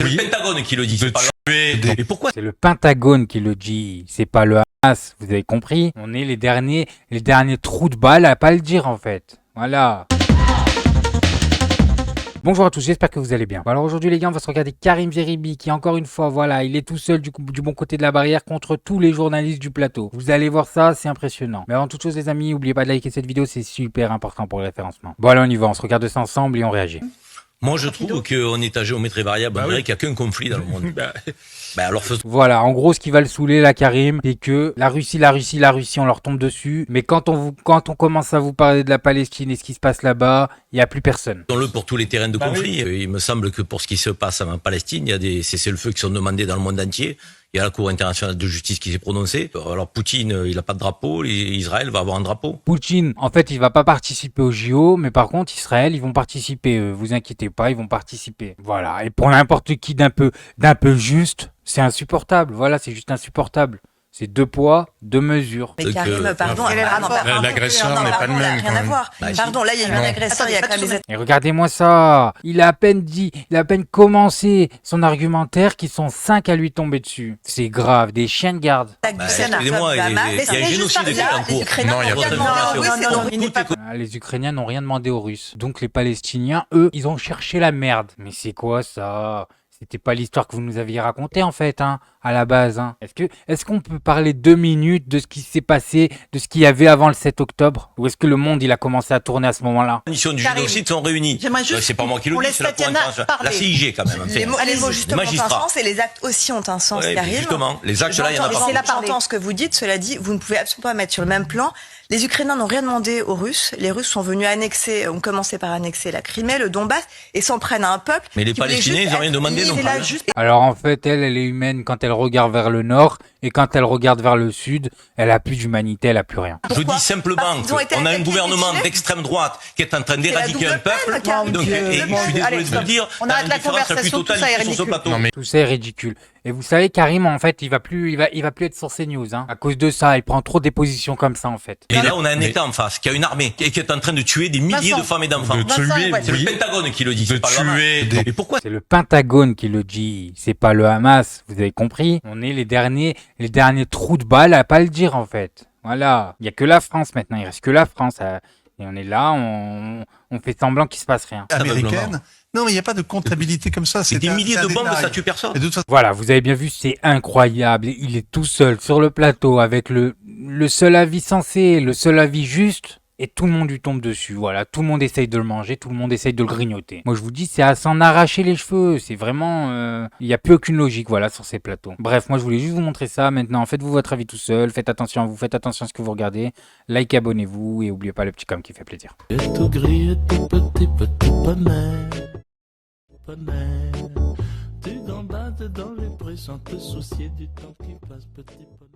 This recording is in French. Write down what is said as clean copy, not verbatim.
le Pentagone qui le dit, c'est pas le... Et pourquoi? C'est le Pentagone qui le dit, c'est pas le Hamas, vous avez compris? On est les derniers trous de balle à pas le dire en fait. Voilà. Bonjour à tous, j'espère que vous allez bien. Bon, alors aujourd'hui les gars, on va se regarder Karim Zeribi qui encore une fois, voilà, il est tout seul du bon côté de la barrière contre tous les journalistes du plateau. Vous allez voir ça, c'est impressionnant. Mais avant toute chose les amis, n'oubliez pas de liker cette vidéo, c'est super important pour le référencement. Bon allez on y va, on se regarde ça ensemble et on réagit. Moi, je trouve qu'on est à géométrie variable. On dirait qu'il n'y a qu'un conflit dans le monde. Alors faisons... Voilà, en gros, ce qui va le saouler, la Karim, c'est que la Russie, on leur tombe dessus. Mais quand on commence à vous parler de la Palestine et ce qui se passe là-bas, il n'y a plus personne. Faisons-le pour tous les terrains de conflit. Oui. Il me semble que pour ce qui se passe en Palestine, il y a des cessez-le-feu qui sont demandés dans le monde entier. Il y a la Cour internationale de justice qui s'est prononcée. Alors Poutine, il n'a pas de drapeau. Israël va avoir un drapeau. Poutine, en fait, il va pas participer au JO, mais par contre, Israël, ils vont participer. Vous inquiétez pas, ils vont participer. Voilà. Et pour n'importe qui d'un peu juste, c'est insupportable. Voilà, c'est juste insupportable. C'est 2 poids, 2 mesures. Mais Karim, pardon, l'agresseur n'est pas le même. Rien à voir. Pardon, là, il y a eu un agresseur, il y a quand même Et regardez-moi ça. Il a à peine commencé son argumentaire qu'ils sont 5 à lui tomber dessus. C'est grave, des chiens de garde. Excusez-moi, il y a un génocide qui est en cours. Non, il n'y a pas de... Les Ukrainiens n'ont rien demandé aux Russes. Donc les Palestiniens, eux, ils ont cherché la merde. Mais c'est quoi ça ? C'était pas l'histoire que vous nous aviez racontée en fait, hein, à la base. Hein. Est-ce qu'on peut parler 2 minutes de ce qui s'est passé, de ce qu'il y avait avant le 7 octobre? Ou est-ce que le monde il a commencé à tourner à ce moment-là? Les conditions du génocide sont réunies. C'est pas moi qui le dis, c'est la CIG quand même. Les mots justement ont un sens et les actes aussi ont un sens, Karim. Justement, les actes là, il y en a pas. C'est l'important ce que vous dites. Cela dit, vous ne pouvez absolument pas mettre sur le même plan. Les Ukrainiens n'ont rien demandé aux Russes. Les Russes sont venus ont commencé par annexer la Crimée, le Donbass, et s'en prennent à un peuple. Mais les Palestiniens, ils n'ont rien demandé non plus. Alors en fait, elle est humaine quand elle regarde vers le nord, et quand elle regarde vers le sud, elle a plus d'humanité, elle a plus rien. Je dis simplement qu'on a un gouvernement d'extrême droite qui est en train d'éradiquer un peuple. Donc, et je suis désolé de vous le dire, on arrête la conversation, tout ça est sur ce plateau. Tout ça est ridicule. Et vous savez, Karim, en fait, il va plus être sur CNews, hein. À cause de ça, il prend trop des positions comme ça, en fait. Et là, on a un État en face, qui a une armée, et qui est en train de tuer des milliers de femmes et d'enfants. C'est le Pentagone qui le dit, c'est pas le Hamas. Et pourquoi? C'est le Pentagone qui le dit, c'est pas le Hamas, vous avez compris? On est les derniers trous de balle à pas le dire, en fait. Voilà. Il y a que la France maintenant, il reste que la France. Et on est là, on fait semblant qu'il se passe rien. Américaine. Non, mais il n'y a pas de comptabilité comme ça. C'est des milliers de bombes, ça tue personne. Voilà, vous avez bien vu, c'est incroyable. Il est tout seul sur le plateau avec le seul avis sensé, le seul avis juste. Et tout le monde lui tombe dessus, voilà. Tout le monde essaye de le manger, tout le monde essaye de le grignoter. Moi, je vous dis, c'est à s'en arracher les cheveux. C'est vraiment... Il n'y a plus aucune logique, voilà, sur ces plateaux. Bref, moi, je voulais juste vous montrer ça. Maintenant, faites-vous votre avis tout seul. Faites attention à vous, faites attention à ce que vous regardez. Likez, abonnez-vous et n'oubliez pas le petit com qui fait plaisir. Tout gris, tout petit bonheur. Tu gambades dans les prés sans te soucier du temps qui passe, petit bonheur.